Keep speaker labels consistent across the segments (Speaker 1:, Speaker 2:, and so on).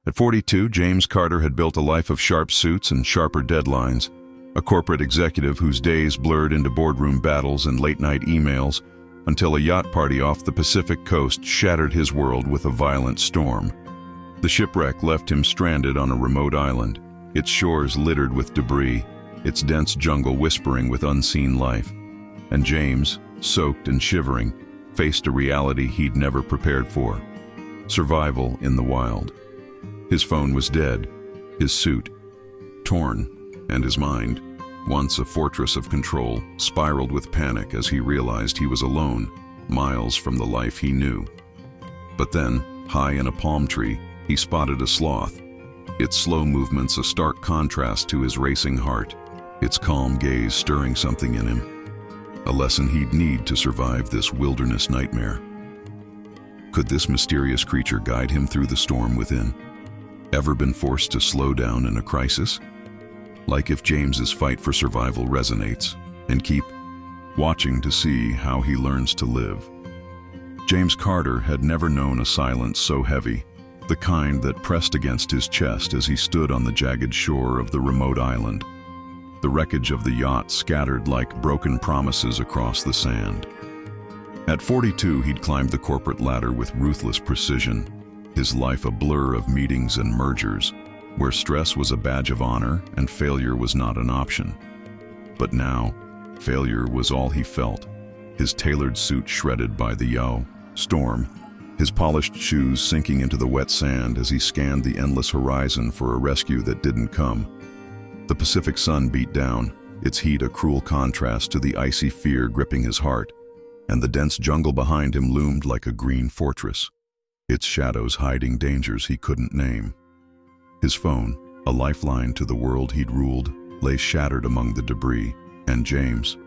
Speaker 1: At 42, James Carter had built a life of sharp suits and sharper deadlines, a corporate executive whose days blurred into boardroom battles and late-night emails until a yacht party off the Pacific coast shattered his world with a violent storm. The shipwreck left him stranded on a remote island, its shores littered with debris, its dense jungle whispering with unseen life. And James, soaked and shivering, faced a reality he'd never prepared for: survival in the wild. His phone was dead, his suit torn, and his mind, once a fortress of control, spiraled with panic as he realized he was alone, miles from the life he knew. But then, high in a palm tree, he spotted a sloth, its slow movements a stark contrast to his racing heart, its calm gaze stirring something in him, a lesson he'd need to survive this wilderness nightmare. Could this mysterious creature guide him through the storm within? Ever been forced to slow down in a crisis? Like if James's fight for survival resonates, and keep watching to see how he learns to live. James Carter had never known a silence so heavy, the kind that pressed against his chest as he stood on the jagged shore of the remote island, the wreckage of the yacht scattered like broken promises across the sand. At 42, he'd climbed the corporate ladder with ruthless precision, his life a blur of meetings and mergers, where stress was a badge of honor and failure was not an option. But now, failure was all he felt, his tailored suit shredded by the storm, his polished shoes sinking into the wet sand as he scanned the endless horizon for a rescue that didn't come. The Pacific sun beat down, its heat a cruel contrast to the icy fear gripping his heart, and the dense jungle behind him loomed like a green fortress, its shadows hiding dangers he couldn't name. His phone, a lifeline to the world he'd ruled, lay shattered among the debris, and James,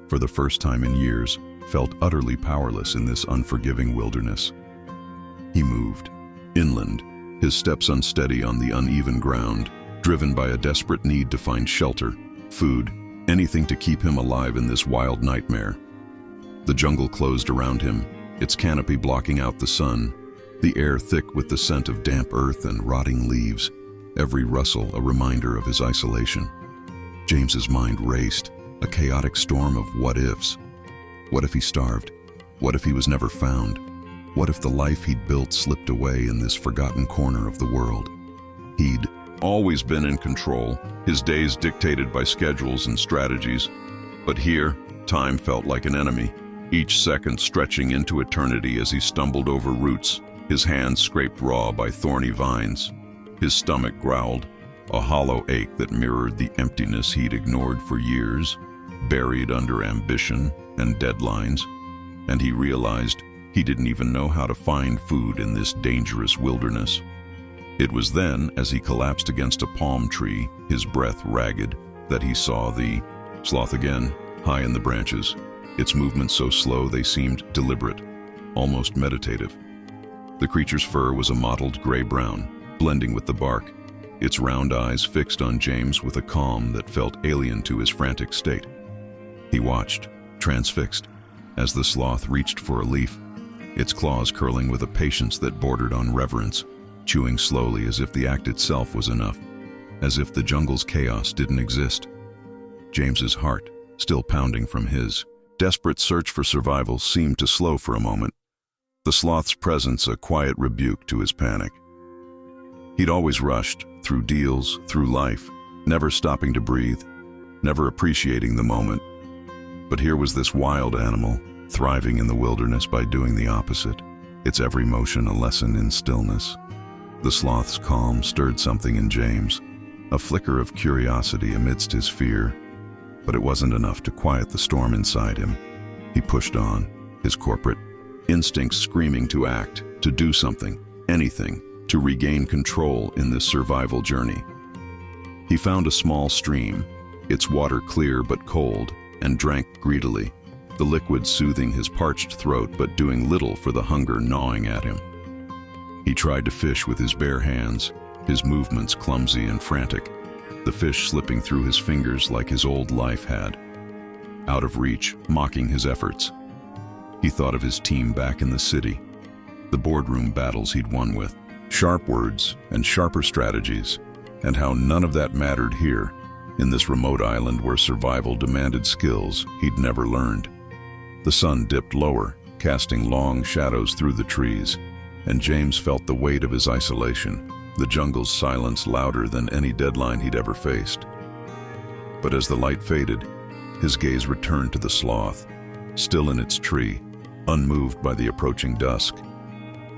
Speaker 1: for the first time in years, felt utterly powerless in this unforgiving wilderness. He moved, inland, his steps unsteady on the uneven ground, driven by a desperate need to find shelter, food, anything to keep him alive in this wild nightmare. The jungle closed around him, its canopy blocking out the sun, the air thick with the scent of damp earth and rotting leaves, every rustle a reminder of his isolation. James's mind raced, a chaotic storm of what-ifs. What if he starved? What if he was never found? What if the life he'd built slipped away in this forgotten corner of the world? He'd always been in control, his days dictated by schedules and strategies. But here, time felt like an enemy, each second stretching into eternity as he stumbled over roots, his hands scraped raw by thorny vines. His stomach growled, a hollow ache that mirrored the emptiness he'd ignored for years, buried under ambition and deadlines, and he realized he didn't even know how to find food in this dangerous wilderness. It was then, as he collapsed against a palm tree, his breath ragged, that he saw the sloth again, high in the branches, its movements so slow they seemed deliberate, almost meditative. The creature's fur was a mottled gray-brown, blending with the bark, its round eyes fixed on James with a calm that felt alien to his frantic state. He watched, transfixed, as the sloth reached for a leaf, its claws curling with a patience that bordered on reverence, chewing slowly as if the act itself was enough, as if the jungle's chaos didn't exist. James's heart, still pounding from his desperate search for survival, seemed to slow for a moment, the sloth's presence a quiet rebuke to his panic. He'd always rushed, through deals, through life, never stopping to breathe, never appreciating the moment. But here was this wild animal, thriving in the wilderness by doing the opposite, its every motion a lesson in stillness. The sloth's calm stirred something in James, a flicker of curiosity amidst his fear, but it wasn't enough to quiet the storm inside him. He pushed on, his corporate instincts screaming to act, to do something, anything, to regain control in this survival journey. He found a small stream, its water clear but cold, and drank greedily, the liquid soothing his parched throat but doing little for the hunger gnawing at him. He tried to fish with his bare hands, his movements clumsy and frantic, the fish slipping through his fingers like his old life had. Out of reach, mocking his efforts. He thought of his team back in the city, the boardroom battles he'd won with, Sharp words and sharper strategies, and how none of that mattered here, in this remote island where survival demanded skills he'd never learned. The sun dipped lower, casting long shadows through the trees, and James felt the weight of his isolation, the jungle's silence louder than any deadline he'd ever faced. But as the light faded, his gaze returned to the sloth, still in its tree, unmoved by the approaching dusk,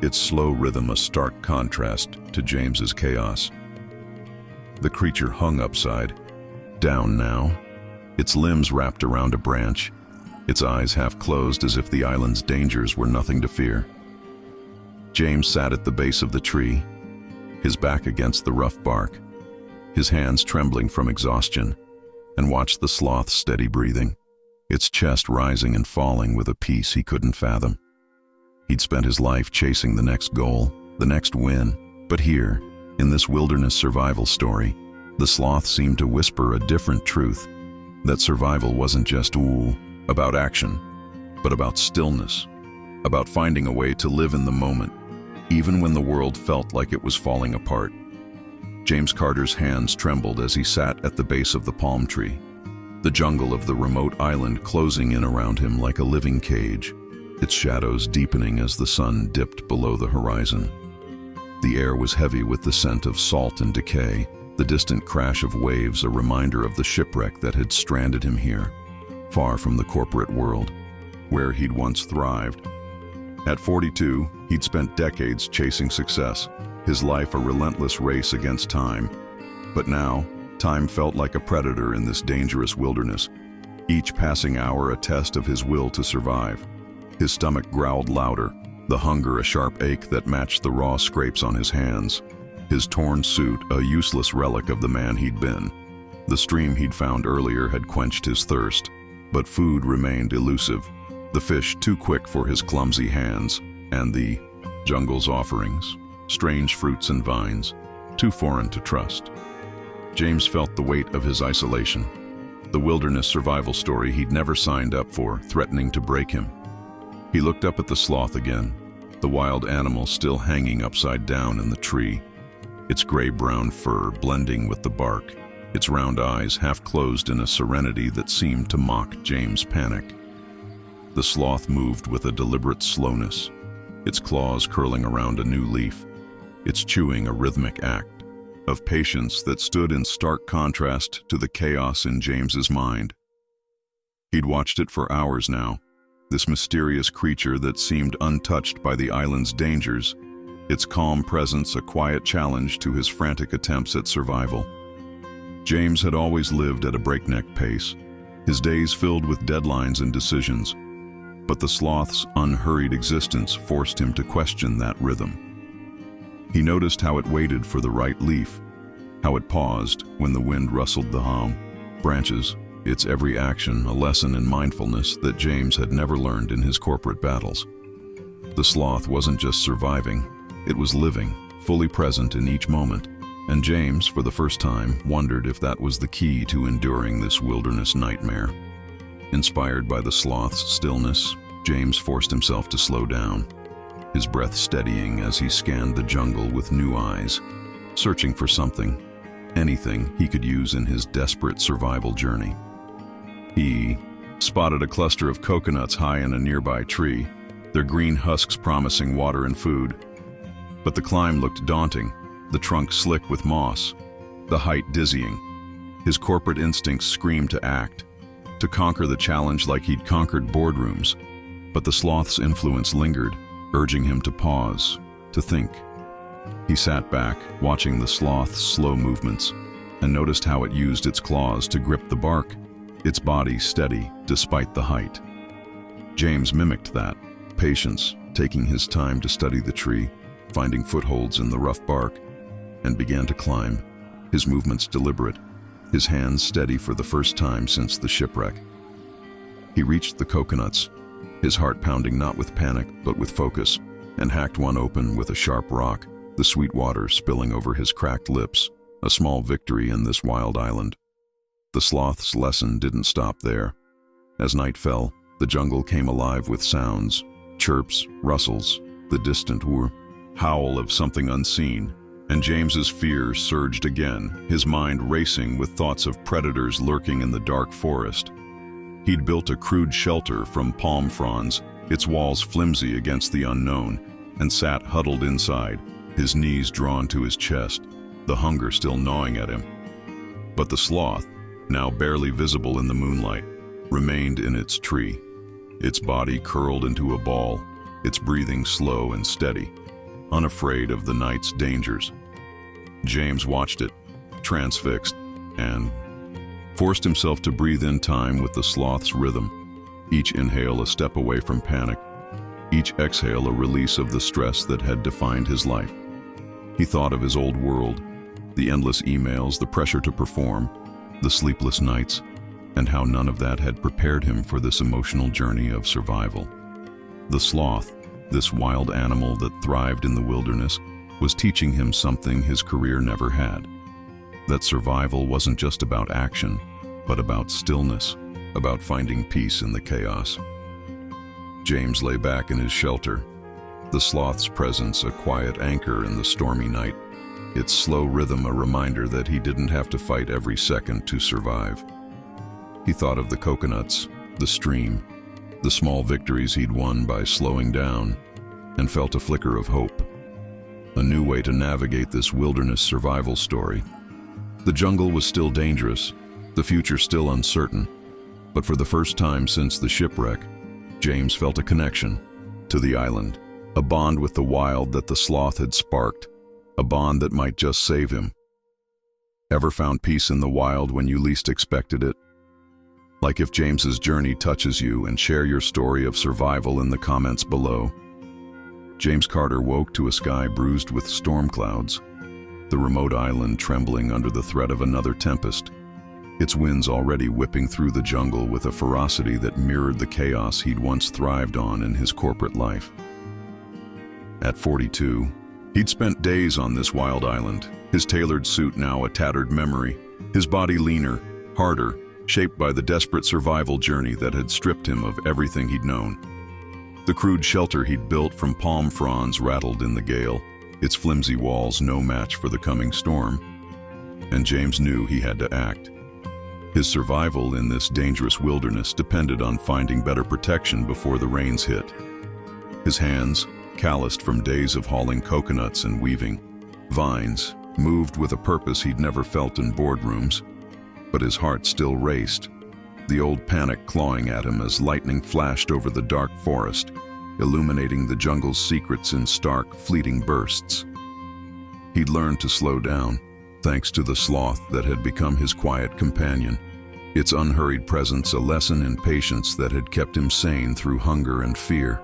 Speaker 1: its slow rhythm a stark contrast to James's chaos. The creature hung upside down now, its limbs wrapped around a branch, its eyes half closed as if the island's dangers were nothing to fear. James sat at the base of the tree, his back against the rough bark, his hands trembling from exhaustion, and watched the sloth's steady breathing, its chest rising and falling with a peace he couldn't fathom. He'd spent his life chasing the next goal, the next win, but here, in this wilderness survival story, the sloth seemed to whisper a different truth, that survival wasn't just about action, but about stillness, about finding a way to live in the moment, even when the world felt like it was falling apart. James Carter's hands trembled as he sat at the base of the palm tree, the jungle of the remote island closing in around him like a living cage, its shadows deepening as the sun dipped below the horizon. The air was heavy with the scent of salt and decay, the distant crash of waves a reminder of the shipwreck that had stranded him here, far from the corporate world, where he'd once thrived. At 42, he'd spent decades chasing success, his life a relentless race against time. But now, time felt like a predator in this dangerous wilderness, each passing hour a test of his will to survive. His stomach growled louder, the hunger a sharp ache that matched the raw scrapes on his hands, his torn suit a useless relic of the man he'd been. The stream he'd found earlier had quenched his thirst, but food remained elusive, the fish too quick for his clumsy hands, and the jungle's offerings, strange fruits and vines, too foreign to trust. James felt the weight of his isolation, the wilderness survival story he'd never signed up for, threatening to break him. He looked up at the sloth again, the wild animal still hanging upside down in the tree, its gray-brown fur blending with the bark, its round eyes half closed in a serenity that seemed to mock James' panic. The sloth moved with a deliberate slowness, its claws curling around a new leaf, its chewing a rhythmic act of patience that stood in stark contrast to the chaos in James's mind. He'd watched it for hours now, this mysterious creature that seemed untouched by the island's dangers, its calm presence a quiet challenge to his frantic attempts at survival. James had always lived at a breakneck pace, his days filled with deadlines and decisions, but the sloth's unhurried existence forced him to question that rhythm. He noticed how it waited for the right leaf, how it paused when the wind rustled the branches, its every action a lesson in mindfulness that James had never learned in his corporate battles. The sloth wasn't just surviving, it was living, fully present in each moment, and James, for the first time, wondered if that was the key to enduring this wilderness nightmare. Inspired by the sloth's stillness, James forced himself to slow down, his breath steadying as he scanned the jungle with new eyes, searching for something, anything he could use in his desperate survival journey. He spotted a cluster of coconuts high in a nearby tree, their green husks promising water and food. But the climb looked daunting, the trunk slick with moss, the height dizzying. His corporate instincts screamed to act, to conquer the challenge like he'd conquered boardrooms. But the sloth's influence lingered, urging him to pause, to think. He sat back, watching the sloth's slow movements, and noticed how it used its claws to grip the bark, its body steady despite the height. James mimicked that, patience, taking his time to study the tree, finding footholds in the rough bark, and began to climb, his movements deliberate, his hands steady for the first time since the shipwreck. He reached the coconuts, his heart pounding not with panic but with focus, and hacked one open with a sharp rock, the sweet water spilling over his cracked lips, a small victory in this wild island. The sloth's lesson didn't stop there. As night fell, the jungle came alive with sounds, chirps, rustles, the distant whir. howl of something unseen, and James's fear surged again, his mind racing with thoughts of predators lurking in the dark forest. He'd built a crude shelter from palm fronds, its walls flimsy against the unknown, and sat huddled inside, his knees drawn to his chest, the hunger still gnawing at him. But the sloth, now barely visible in the moonlight, remained in its tree, its body curled into a ball, its breathing slow and steady, unafraid of the night's dangers. James watched it, transfixed, and forced himself to breathe in time with the sloth's rhythm, each inhale a step away from panic, each exhale a release of the stress that had defined his life. He thought of his old world, the endless emails, the pressure to perform, the sleepless nights, and how none of that had prepared him for this emotional journey of survival. The sloth, this wild animal that thrived in the wilderness, was teaching him something his career never had. That survival wasn't just about action, but about stillness, about finding peace in the chaos. James lay back in his shelter, the sloth's presence a quiet anchor in the stormy night, its slow rhythm a reminder that he didn't have to fight every second to survive. He thought of the coconuts, the stream, the small victories he'd won by slowing down, and felt a flicker of hope. A new way to navigate this wilderness survival story. The jungle was still dangerous, the future still uncertain, but for the first time since the shipwreck, James felt a connection to the island, a bond with the wild that the sloth had sparked, a bond that might just save him. Ever found peace in the wild when you least expected it? Like if James's journey touches you, and share your story of survival in the comments below. James Carter woke to a sky bruised with storm clouds, the remote island trembling under the threat of another tempest, its winds already whipping through the jungle with a ferocity that mirrored the chaos he'd once thrived on in his corporate life. At 42, he'd spent days on this wild island, his tailored suit now a tattered memory, his body leaner, harder, shaped by the desperate survival journey that had stripped him of everything he'd known. The crude shelter he'd built from palm fronds rattled in the gale, its flimsy walls no match for the coming storm. And James knew he had to act. His survival in this dangerous wilderness depended on finding better protection before the rains hit. His hands, calloused from days of hauling coconuts and weaving vines, moved with a purpose he'd never felt in boardrooms, but his heart still raced, the old panic clawing at him as lightning flashed over the dark forest, illuminating the jungle's secrets in stark, fleeting bursts. He'd learned to slow down, thanks to the sloth that had become his quiet companion, its unhurried presence a lesson in patience that had kept him sane through hunger and fear.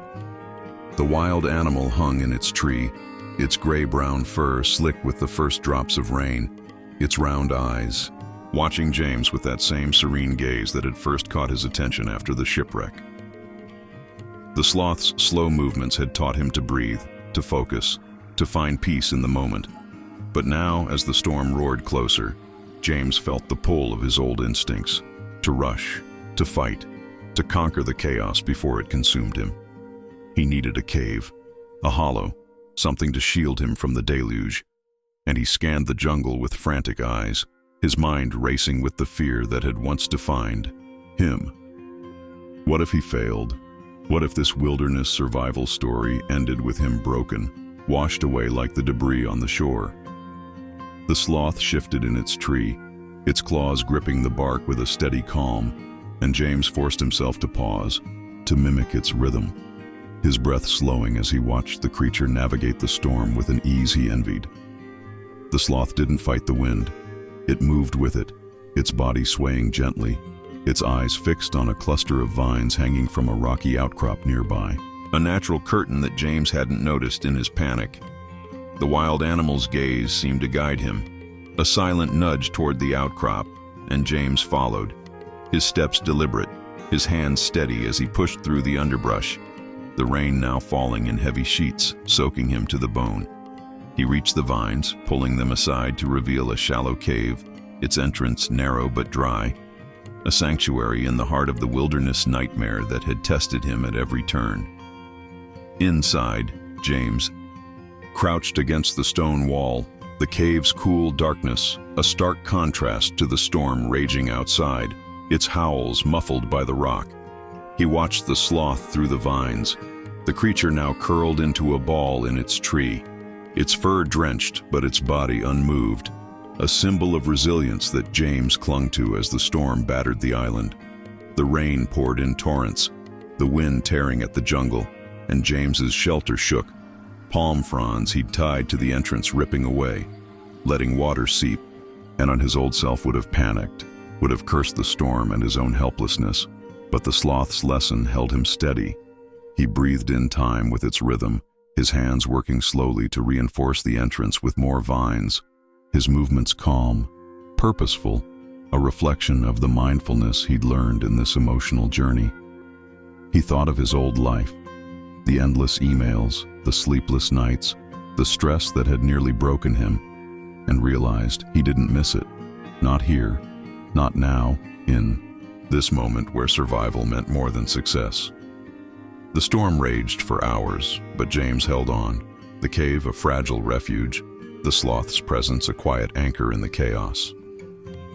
Speaker 1: The wild animal hung in its tree, its gray-brown fur slick with the first drops of rain, its round eyes, watching James with that same serene gaze that had first caught his attention after the shipwreck. The sloth's slow movements had taught him to breathe, to focus, to find peace in the moment. But now, as the storm roared closer, James felt the pull of his old instincts, to rush, to fight, to conquer the chaos before it consumed him. He needed a cave, a hollow, something to shield him from the deluge, and he scanned the jungle with frantic eyes, his mind racing with the fear that had once defined him. What if he failed? What if this wilderness survival story ended with him broken, washed away like the debris on the shore? The sloth shifted in its tree, its claws gripping the bark with a steady calm, and James forced himself to pause, to mimic its rhythm, his breath slowing as he watched the creature navigate the storm with an ease he envied. The sloth didn't fight the wind. It moved with it, its body swaying gently, its eyes fixed on a cluster of vines hanging from a rocky outcrop nearby, a natural curtain that James hadn't noticed in his panic. The wild animal's gaze seemed to guide him, a silent nudge toward the outcrop, and James followed, his steps deliberate, his hands steady as he pushed through the underbrush, the rain now falling in heavy sheets, soaking him to the bone. He reached the vines, pulling them aside to reveal a shallow cave, its entrance narrow but dry, a sanctuary in the heart of the wilderness nightmare that had tested him at every turn. Inside, James crouched against the stone wall, the cave's cool darkness, a stark contrast to the storm raging outside, its howls muffled by the rock. He watched the sloth through the vines, the creature now curled into a ball in its tree, its fur drenched but its body unmoved, a symbol of resilience that James clung to as the storm battered the island. The rain poured in torrents, the wind tearing at the jungle, and James's shelter shook, palm fronds he'd tied to the entrance ripping away, letting water seep, and on his old self would have panicked, would have cursed the storm and his own helplessness. But the sloth's lesson held him steady. He breathed in time with its rhythm, his hands working slowly to reinforce the entrance with more vines, his movements calm, purposeful, a reflection of the mindfulness he'd learned in this emotional journey. He thought of his old life, the endless emails, the sleepless nights, the stress that had nearly broken him, and realized he didn't miss it. Not here, not now, in this moment where survival meant more than success. The storm raged for hours, but James held on, the cave a fragile refuge, the sloth's presence a quiet anchor in the chaos.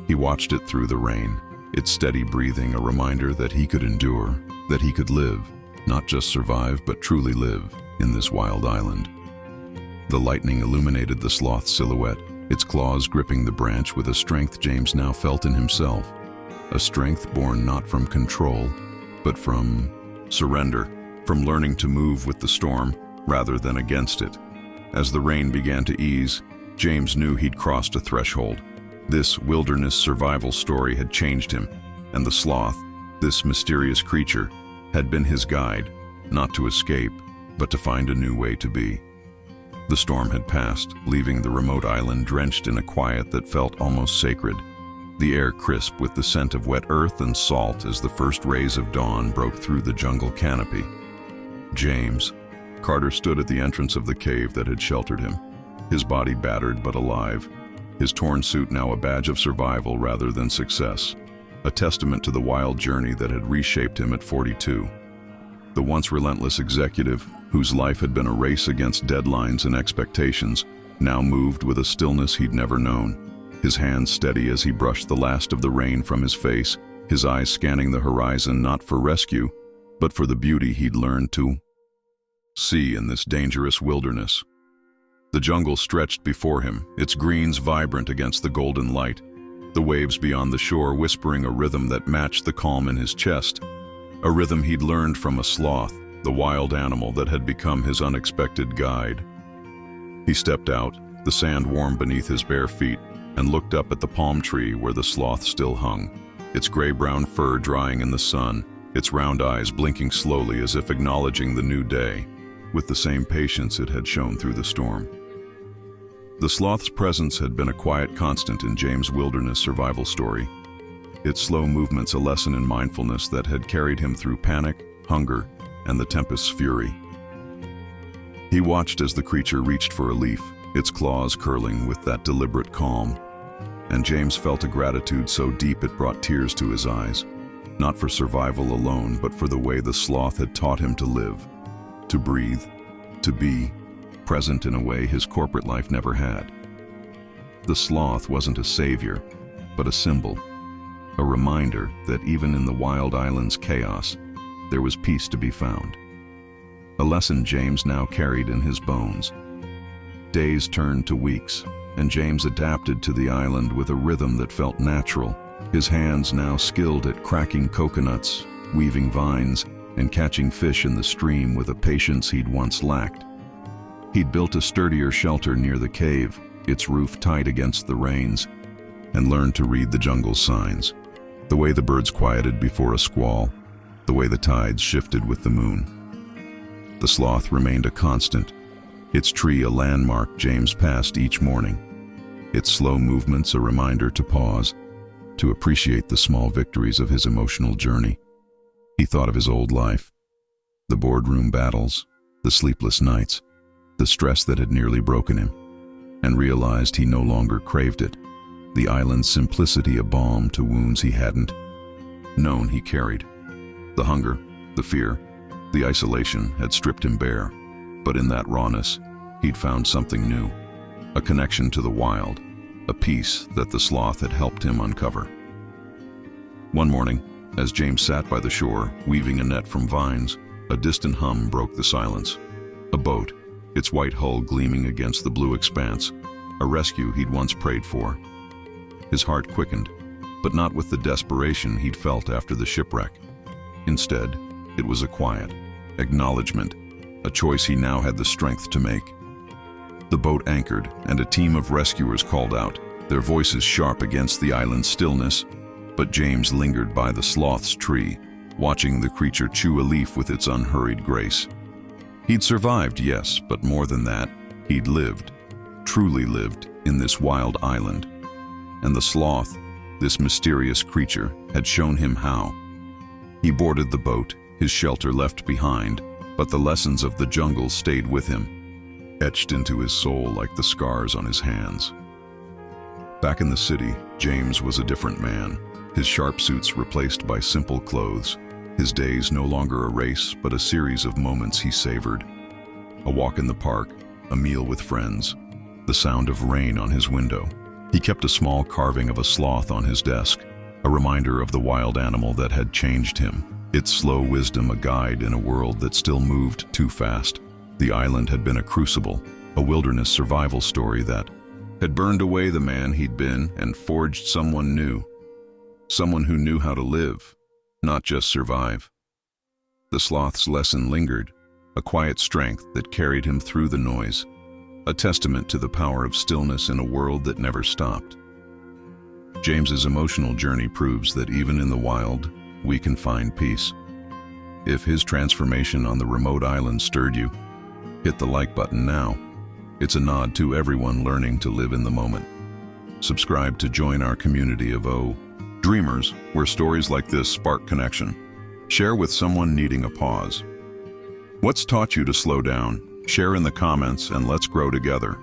Speaker 1: He watched it through the rain, its steady breathing a reminder that he could endure, that he could live, not just survive but truly live, in this wild island. The lightning illuminated the sloth's silhouette, its claws gripping the branch with a strength James now felt in himself, a strength born not from control, but from surrender, from learning to move with the storm rather than against it. As the rain began to ease, James knew he'd crossed a threshold. This wilderness survival story had changed him, and the sloth, this mysterious creature, had been his guide, not to escape, but to find a new way to be. The storm had passed, leaving the remote island drenched in a quiet that felt almost sacred, the air crisp with the scent of wet earth and salt as the first rays of dawn broke through the jungle canopy. James. Carter stood at the entrance of the cave that had sheltered him, his body battered but alive, his torn suit now a badge of survival rather than success, a testament to the wild journey that had reshaped him at 42. The once relentless executive, whose life had been a race against deadlines and expectations, now moved with a stillness he'd never known, his hands steady as he brushed the last of the rain from his face, his eyes scanning the horizon not for rescue, but for the beauty he'd learned to see in this dangerous wilderness. The jungle stretched before him, its greens vibrant against the golden light, the waves beyond the shore whispering a rhythm that matched the calm in his chest, a rhythm he'd learned from a sloth, the wild animal that had become his unexpected guide. He stepped out, the sand warm beneath his bare feet, and looked up at the palm tree where the sloth still hung, its gray-brown fur drying in the sun, its round eyes blinking slowly as if acknowledging the new day, with the same patience it had shown through the storm. The sloth's presence had been a quiet constant in James' wilderness survival story, its slow movements a lesson in mindfulness that had carried him through panic, hunger, and the tempest's fury. He watched as the creature reached for a leaf, its claws curling with that deliberate calm, and James felt a gratitude so deep it brought tears to his eyes, not for survival alone, but for the way the sloth had taught him to live, to breathe, to be, present in a way his corporate life never had. The sloth wasn't a savior, but a symbol, a reminder that even in the wild island's chaos, there was peace to be found. A lesson James now carried in his bones. Days turned to weeks, and James adapted to the island with a rhythm that felt natural, his hands now skilled at cracking coconuts, weaving vines, and catching fish in the stream with a patience he'd once lacked. He'd built a sturdier shelter near the cave, its roof tight against the rains, and learned to read the jungle's signs, the way the birds quieted before a squall, the way the tides shifted with the moon. The sloth remained a constant, its tree a landmark James passed each morning, its slow movements a reminder to pause, to appreciate the small victories of his emotional journey. He thought of his old life, the boardroom battles, the sleepless nights, the stress that had nearly broken him, and realized he no longer craved it, the island's simplicity a balm to wounds he hadn't known he carried. The hunger, the fear, the isolation had stripped him bare, but in that rawness, he'd found something new, a connection to the wild, a peace that the sloth had helped him uncover. One morning, as James sat by the shore, weaving a net from vines, a distant hum broke the silence. A boat, its white hull gleaming against the blue expanse, a rescue he'd once prayed for. His heart quickened, but not with the desperation he'd felt after the shipwreck. Instead, it was a quiet acknowledgement, a choice he now had the strength to make. The boat anchored, and a team of rescuers called out, their voices sharp against the island's stillness. But James lingered by the sloth's tree, watching the creature chew a leaf with its unhurried grace. He'd survived, yes, but more than that, he'd lived, truly lived, in this wild island. And the sloth, this mysterious creature, had shown him how. He boarded the boat, his shelter left behind, but the lessons of the jungle stayed with him, etched into his soul like the scars on his hands. Back in the city, James was a different man. His sharp suits replaced by simple clothes, his days no longer a race but a series of moments he savored. A walk in the park, a meal with friends, the sound of rain on his window. He kept a small carving of a sloth on his desk, a reminder of the wild animal that had changed him, its slow wisdom a guide in a world that still moved too fast. The island had been a crucible, a wilderness survival story that had burned away the man he'd been and forged someone new. Someone who knew how to live, not just survive. The sloth's lesson lingered, a quiet strength that carried him through the noise, a testament to the power of stillness in a world that never stopped. James's emotional journey proves that even in the wild, we can find peace. If his transformation on the remote island stirred you, hit the like button now. It's a nod to everyone learning to live in the moment. Subscribe to join our community of dreamers, where stories like this spark connection. Share with someone needing a pause. What's taught you to slow down? Share in the comments and let's grow together.